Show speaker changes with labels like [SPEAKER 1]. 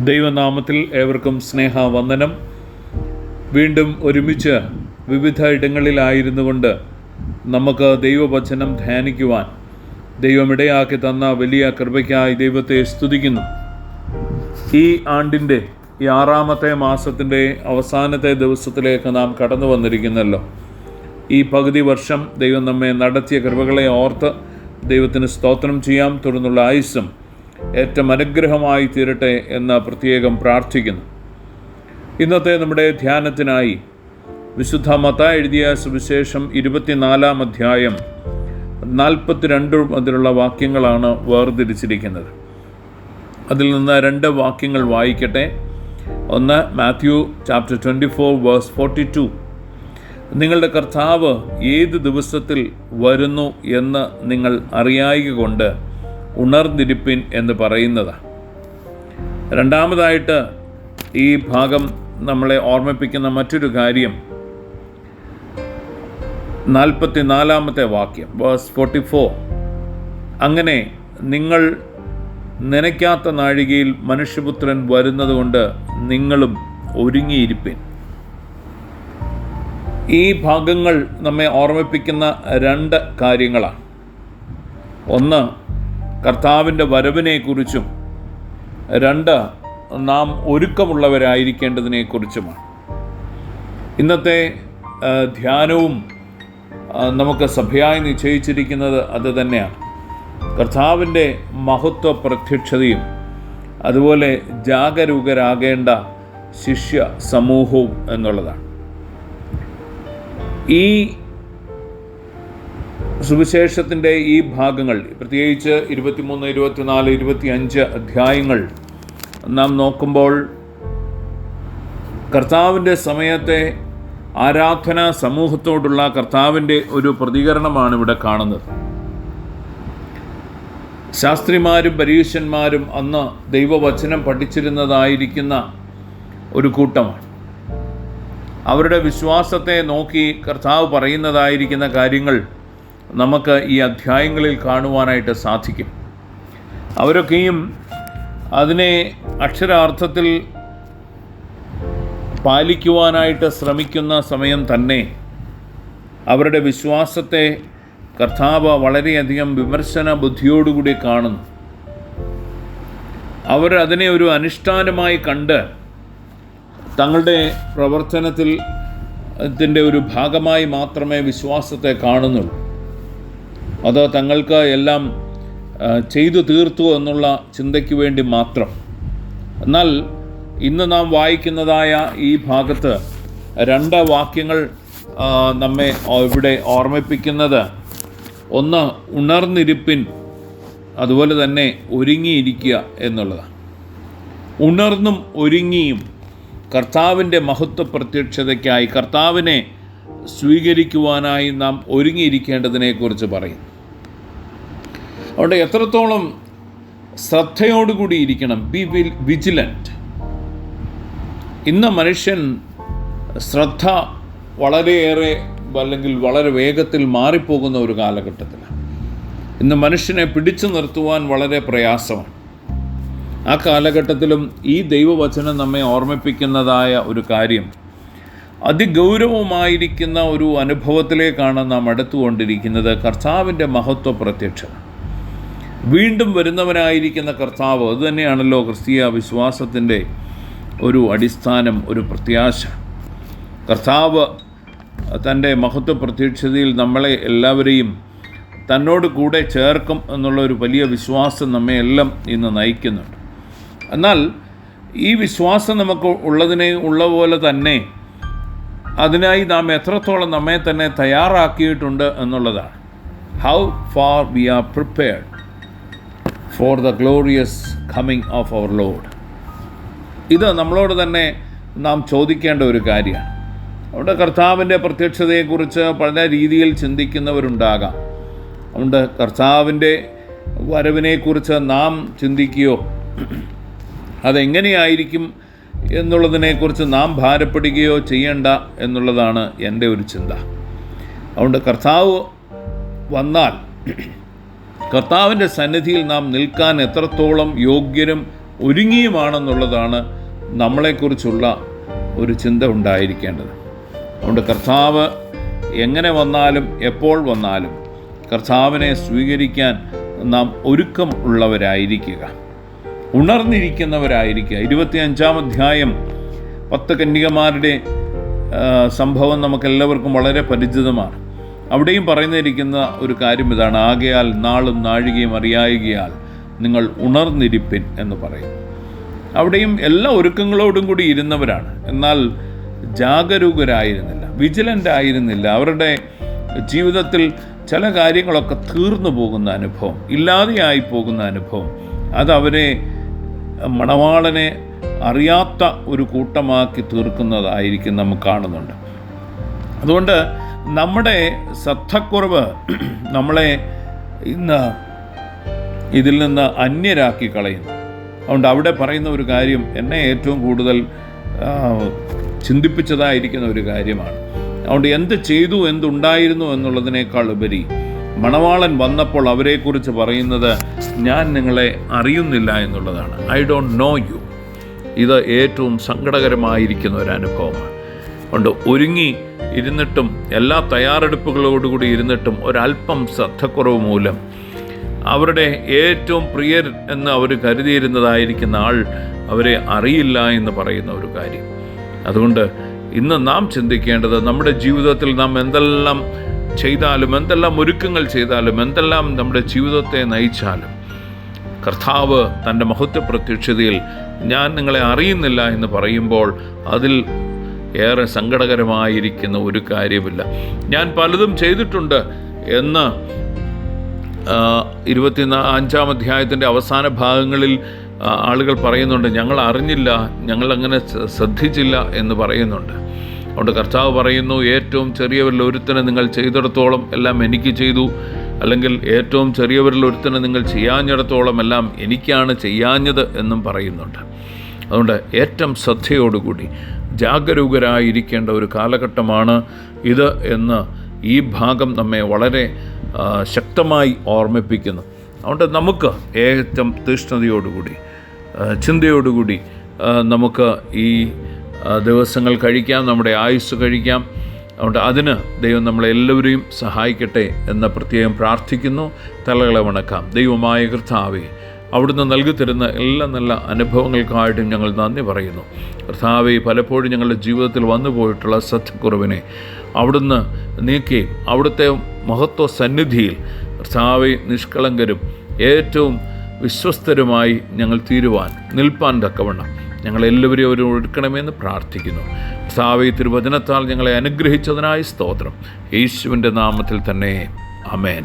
[SPEAKER 1] ദൈവനാമത്തിൽ ഏവർക്കും സ്നേഹവന്ദനം. വീണ്ടും ഒരുമിച്ച് വിവിധ ഇടങ്ങളിലായിരുന്നു കൊണ്ട് നമുക്ക് ദൈവവചനം ധ്യാനിക്കുവാൻ ദൈവമിടയാക്കി തന്ന വലിയ കൃപയ്ക്കായി ദൈവത്തെ സ്തുതിക്കുന്നു. ഈ ആണ്ടിൻ്റെ ഈ 6-ാമത്തെ മാസത്തിൻ്റെ അവസാനത്തെ ദിവസത്തിലേക്ക് നാം കടന്നു വന്നിരിക്കുന്നല്ലോ. ഈ പകുതി വർഷം ദൈവം നമ്മെ നടത്തിയ കൃപകളെ ഓർത്ത് ദൈവത്തിന് സ്തോത്രം ചെയ്യാം. തുടർന്നുള്ള ആയുസ്സും ഏറ്റവും അനുഗ്രഹമായി തീരട്ടെ എന്ന് പ്രത്യേകം പ്രാർത്ഥിക്കുന്നു. ഇന്നത്തെ നമ്മുടെ ധ്യാനത്തിനായി വിശുദ്ധ മത്തായി എഴുതിയ സുവിശേഷം 24-ാം അധ്യായം 42 മുതലുള്ള വാക്യങ്ങളാണ് വേർതിരിച്ചിരിക്കുന്നത്. അതിൽ നിന്ന് 2 വാക്യങ്ങൾ വായിക്കട്ടെ. ഒന്ന്, മാത്യു ചാപ്റ്റർ 24 വേഴ്സ് 42. നിങ്ങളുടെ കർത്താവ് ഏത് ദിവസത്തിൽ വരുന്നു എന്ന് നിങ്ങൾ അറിയായികൊണ്ട് ഉണർന്നിരിപ്പിൻ എന്ന് പറയുന്നതാണ്. രണ്ടാമതായിട്ട് ഈ ഭാഗം നമ്മളെ ഓർമ്മിപ്പിക്കുന്ന മറ്റൊരു കാര്യം 44-ാമത്തെ വാക്യം വേഴ്സ് 44. അങ്ങനെ നിങ്ങൾ നനയ്ക്കാത്ത നാഴികയിൽ മനുഷ്യപുത്രൻ വരുന്നതുകൊണ്ട് നിങ്ങളും ഒരുങ്ങിയിരിപ്പിൻ. ഈ ഭാഗങ്ങൾ നമ്മെ ഓർമ്മിപ്പിക്കുന്ന 2 കാര്യങ്ങളാണ്. ഒന്ന്, കർത്താവിൻ്റെ വരവിനെക്കുറിച്ചും 2, നാം ഒരുക്കമുള്ളവരായിരിക്കേണ്ടതിനെക്കുറിച്ചുമാണ്. ഇന്നത്തെ ധ്യാനവും നമുക്ക് സഭയായി നിശ്ചയിച്ചിരിക്കുന്നത് അത് തന്നെയാണ്. കർത്താവിൻ്റെ മഹത്വ പ്രത്യക്ഷതയും അതുപോലെ ജാഗരൂകരാകേണ്ട ശിഷ്യ സമൂഹവും എന്നുള്ളതാണ്. ഈ സുവിശേഷത്തിൻ്റെ ഈ ഭാഗങ്ങൾ, പ്രത്യേകിച്ച് 23, 24, 25 അധ്യായങ്ങൾ നാം നോക്കുമ്പോൾ കർത്താവിൻ്റെ സമയത്തെ ആരാധനാ സമൂഹത്തോടുള്ള കർത്താവിൻ്റെ ഒരു പ്രതികരണമാണ് ഇവിടെ കാണുന്നത്. ശാസ്ത്രിമാരും പരീശന്മാരും അന്ന് ദൈവവചനം പഠിച്ചിരുന്നതായിരിക്കുന്ന ഒരു കൂട്ടമാണ്. അവരുടെ വിശ്വാസത്തെ നോക്കി കർത്താവ് പറയുന്നതായിരിക്കുന്ന കാര്യങ്ങൾ നമുക്ക് ഈ അധ്യായങ്ങളിൽ കാണുവാനായിട്ട് സാധിക്കും. അവരൊക്കെയും അതിനെ അക്ഷരാർത്ഥത്തിൽ പാലിക്കുവാനായിട്ട് ശ്രമിക്കുന്ന സമയം തന്നെ അവരുടെ വിശ്വാസത്തെ കർത്താവ് വളരെയധികം വിമർശന ബുദ്ധിയോടുകൂടി കാണുന്നു. അവർ അതിനെ ഒരു അനുഷ്ഠാനമായി കണ്ട് തങ്ങളുടെ പ്രവർത്തനത്തിൽ ഇതിൻ്റെ ഒരു ഭാഗമായി മാത്രമേ വിശ്വാസത്തെ കാണുന്നുള്ളൂ. അത് തങ്ങൾക്ക് എല്ലാം ചെയ്തു തീർത്തു എന്നുള്ള ചിന്തയ്ക്ക് വേണ്ടി മാത്രം. എന്നാൽ ഇന്ന് നാം വായിക്കുന്നതായ ഈ ഭാഗത്ത് 2 വാക്യങ്ങൾ നമ്മെ ഇവിടെ ഓർമ്മിപ്പിക്കുന്നത്, ഒന്ന്, ഉണർന്നിരിപ്പിൻ, അതുപോലെ തന്നെ ഒരുങ്ങിയിരിക്കുക എന്നുള്ളതാണ്. ഉണർന്നും ഒരുങ്ങിയും കർത്താവിൻ്റെ മഹത്വ പ്രത്യക്ഷതയ്ക്കായി, കർത്താവിനെ സ്വീകരിക്കുവാനായി നാം ഒരുങ്ങിയിരിക്കേണ്ടതിനെക്കുറിച്ച് പറയും. അതുകൊണ്ട് എത്രത്തോളം ശ്രദ്ധയോടുകൂടി ഇരിക്കണം. B vigilant. ഇന്ന് മനുഷ്യൻ ശ്രദ്ധ വളരെയേറെ അല്ലെങ്കിൽ വളരെ വേഗത്തിൽ മാറിപ്പോകുന്ന ഒരു കാലഘട്ടത്തിലാണ്. ഇന്ന് മനുഷ്യനെ പിടിച്ചു നിർത്തുവാൻ വളരെ പ്രയാസമാണ്. ആ കാലഘട്ടത്തിലും ഈ ദൈവവചനം നമ്മെ ഓർമ്മിപ്പിക്കുന്നതായ ഒരു കാര്യം, അതിഗൗരവമായിരിക്കുന്ന ഒരു അനുഭവത്തിലേക്കാണ് നാം അടുത്തുകൊണ്ടിരിക്കുന്നത്. കർത്താവിൻ്റെ മഹത്വ പ്രത്യക്ഷത, വീണ്ടും വരുന്നവനായിരിക്കുന്ന കർത്താവ്. അതുതന്നെയാണല്ലോ ക്രിസ്തീയ വിശ്വാസത്തിൻ്റെ ഒരു അടിസ്ഥാനം, ഒരു പ്രത്യാശ. കർത്താവ് തൻ്റെ മഹത്വ പ്രത്യക്ഷതയിൽ നമ്മളെ എല്ലാവരെയും തന്നോട് കൂടെ ചേർക്കും എന്നുള്ള ഒരു വലിയ വിശ്വാസം നമ്മെ എല്ലാം ഇന്ന് നയിക്കുന്നുണ്ട്. എന്നാൽ ഈ വിശ്വാസം നമുക്ക് ഉള്ള പോലെ തന്നെ അതിനായി നാം എത്രത്തോളം നമ്മെ തന്നെ തയ്യാറാക്കിയിട്ടുണ്ട് എന്നുള്ളതാണ്. How far we are prepared for the glorious coming of our lord. ഇത് നമ്മളോട് തന്നെ നാം ചോദിക്കേണ്ട ഒരു കാര്യമാണ്. അവിടെ കർത്താവിൻ്റെ പ്രത്യക്ഷതയെക്കുറിച്ച് പല രീതിയിൽ ചിന്തിക്കുന്നവരുണ്ടാകാം. അതുകൊണ്ട് കർത്താവിൻ്റെ വരവിനെക്കുറിച്ച് നാം ചിന്തിക്കുകയോ അതെങ്ങനെയായിരിക്കും എന്നുള്ളതിനെക്കുറിച്ച് നാം ഭാരപ്പെടുകയോ ചെയ്യേണ്ട എന്നുള്ളതാണ് എൻ്റെ ഒരു ചിന്ത. അതുകൊണ്ട് കർത്താവ് വന്നാൽ കർത്താവിൻ്റെ സന്നിധിയിൽ നാം നിൽക്കാൻ എത്രത്തോളം യോഗ്യരും ഒരുങ്ങിയുമാണെന്നുള്ളതാണ് നമ്മളെക്കുറിച്ചുള്ള ഒരു ചിന്ത ഉണ്ടായിരിക്കേണ്ടത്. അതുകൊണ്ട് കർത്താവ് എങ്ങനെ വന്നാലും എപ്പോൾ വന്നാലും കർത്താവിനെ സ്വീകരിക്കാൻ നാം ഒരുക്കം ഉള്ളവരായിരിക്കുക, ഉണർന്നിരിക്കുന്നവരായിരിക്കുക. 25-ാം അധ്യായം 10 കന്യകമാരുടെ സംഭവം നമുക്കെല്ലാവർക്കും വളരെ പരിചിതമാണ്. അവിടെയും പറയുന്നിരിക്കുന്ന ഒരു കാര്യം ഇതാണ്: ആകയാൽ നാളും നാഴികയും അറിയായികയാൽ നിങ്ങൾ ഉണർന്നിരിപ്പിൻ എന്ന് പറയും. അവിടെയും എല്ലാ ഒരുക്കങ്ങളോടും കൂടി ഇരുന്നവരാണ്, എന്നാൽ ജാഗരൂകരായിരുന്നില്ല, വിജിലൻ്റ് ആയിരുന്നില്ല. അവരുടെ ജീവിതത്തിൽ ചില കാര്യങ്ങളൊക്കെ തീർന്നു പോകുന്ന അനുഭവം, ഇല്ലാതെയായി പോകുന്ന അനുഭവം, അതവരെ മണവാളനെ അറിയാത്ത ഒരു കൂട്ടമാക്കി തീർക്കുന്നതായിരിക്കും നമുക്ക് കാണുന്നുണ്ട്. അതുകൊണ്ട് നമ്മുടെ ശ്രദ്ധക്കുറവ് നമ്മളെ ഇന്ന് ഇതിൽ നിന്ന് അന്യരാക്കി കളയുന്നു. അതുകൊണ്ട് അവിടെ പറയുന്ന ഒരു കാര്യം എന്നെ ഏറ്റവും കൂടുതൽ ചിന്തിപ്പിച്ചതായിരിക്കുന്ന ഒരു കാര്യമാണ്. അതുകൊണ്ട് എന്ത് ചെയ്തു, എന്തുണ്ടായിരുന്നു എന്നുള്ളതിനേക്കാൾ ഉപരി മണവാളൻ വന്നപ്പോൾ അവരെക്കുറിച്ച് പറയുന്നത് ഞാൻ നിങ്ങളെ അറിയുന്നില്ല എന്നുള്ളതാണ്. I don't know you. ഇത് ഏറ്റവും സങ്കടകരമായിരിക്കുന്ന ഒരു അനുഭവമാണ്. അതുകൊണ്ട് ഒരുങ്ങി ഇരുന്നിട്ടും എല്ലാ തയ്യാറെടുപ്പുകളോടുകൂടി ഇരുന്നിട്ടും ഒരല്പം ശ്രദ്ധക്കുറവ് മൂലം അവരുടെ ഏറ്റവും പ്രിയർ എന്ന് അവർ കരുതിയിരുന്നതായിരിക്കുന്ന ആൾ അവരെ അറിയില്ല എന്ന് പറയുന്ന ഒരു കാര്യം. അതുകൊണ്ട് ഇന്ന് നാം ചിന്തിക്കേണ്ടത്, നമ്മുടെ ജീവിതത്തിൽ നാം എന്തെല്ലാം ചെയ്താലും, എന്തെല്ലാം ഒരുക്കങ്ങൾ ചെയ്താലും, എന്തെല്ലാം നമ്മുടെ ജീവിതത്തെ നയിച്ചാലും, കർത്താവ് തൻ്റെ മഹത്വ പ്രത്യക്ഷതയിൽ ഞാൻ നിങ്ങളെ അറിയുന്നില്ല എന്ന് പറയുമ്പോൾ അതിൽ ഏറെ സങ്കടകരമായിരിക്കുന്ന ഒരു കാര്യമില്ല. ഞാൻ പലതും ചെയ്തിട്ടുണ്ട് എന്ന് 25-ാം അധ്യായത്തിൻ്റെ അവസാന ഭാഗങ്ങളിൽ ആളുകൾ പറയുന്നുണ്ട്. ഞങ്ങൾ അറിഞ്ഞില്ല, ഞങ്ങളങ്ങനെ ശ്രദ്ധിച്ചില്ല എന്ന് പറയുന്നുണ്ട്. അതുകൊണ്ട് കർത്താവ് പറയുന്നു, ഏറ്റവും ചെറിയവരിൽ ഒരുത്തനെ നിങ്ങൾ ചെയ്തിടത്തോളം എല്ലാം എനിക്ക് ചെയ്തു, അല്ലെങ്കിൽ ഏറ്റവും ചെറിയവരിൽ ഒരുത്തനെ നിങ്ങൾ ചെയ്യാഞ്ഞിടത്തോളം എല്ലാം എനിക്കാണ് ചെയ്യാഞ്ഞത് എന്നും പറയുന്നുണ്ട്. അതുകൊണ്ട് ഏറ്റവും ശ്രദ്ധയോടുകൂടി ജാഗരൂകരായിരിക്കേണ്ട ഒരു കാലഘട്ടമാണ് ഇത് എന്ന് ഈ ഭാഗം നമ്മെ വളരെ ശക്തമായി ഓർമ്മിപ്പിക്കുന്നു. അതുകൊണ്ട് നമുക്ക് ഏറ്റവും തീഷ്ണതയോടുകൂടി, ചിന്തയോടുകൂടി നമുക്ക് ഈ ദിവസങ്ങൾ കഴിക്കാം, നമ്മുടെ ആയുസ് കഴിക്കാം. അതുകൊണ്ട് അതിന് ദൈവം നമ്മളെല്ലാവരെയും സഹായിക്കട്ടെ എന്ന് പ്രത്യേകം പ്രാർത്ഥിക്കുന്നു. തലകളെ വണക്കാം. ദൈവമായ കർത്താവേ, അവിടുന്ന് നൽകി തരുന്ന എല്ലാ നല്ല അനുഭവങ്ങൾക്കായിട്ടും ഞങ്ങൾ നന്ദി പറയുന്നു. കർത്താവേ, പലപ്പോഴും ഞങ്ങളുടെ ജീവിതത്തിൽ വന്നു പോയിട്ടുള്ള ശ്രദ്ധക്കുറവിനെ അവിടുന്ന് നീക്കി അവിടുത്തെ മഹത്വ സന്നിധിയിൽ കർത്താവേ നിഷ്കളങ്കരും ഏറ്റവും വിശ്വസ്തരുമായി ഞങ്ങൾ തീരുവാൻ നിൽപ്പാൻ തക്കവണ്ണം ഞങ്ങളെല്ലാവരെയും അവർ ഒരുക്കണമെന്ന് പ്രാർത്ഥിക്കുന്നു. കർത്താവേ, തിരുവചനത്താൽ ഞങ്ങളെ അനുഗ്രഹിച്ചതിനായി സ്തോത്രം. യേശുവിൻ്റെ നാമത്തിൽ തന്നെ ആമേൻ.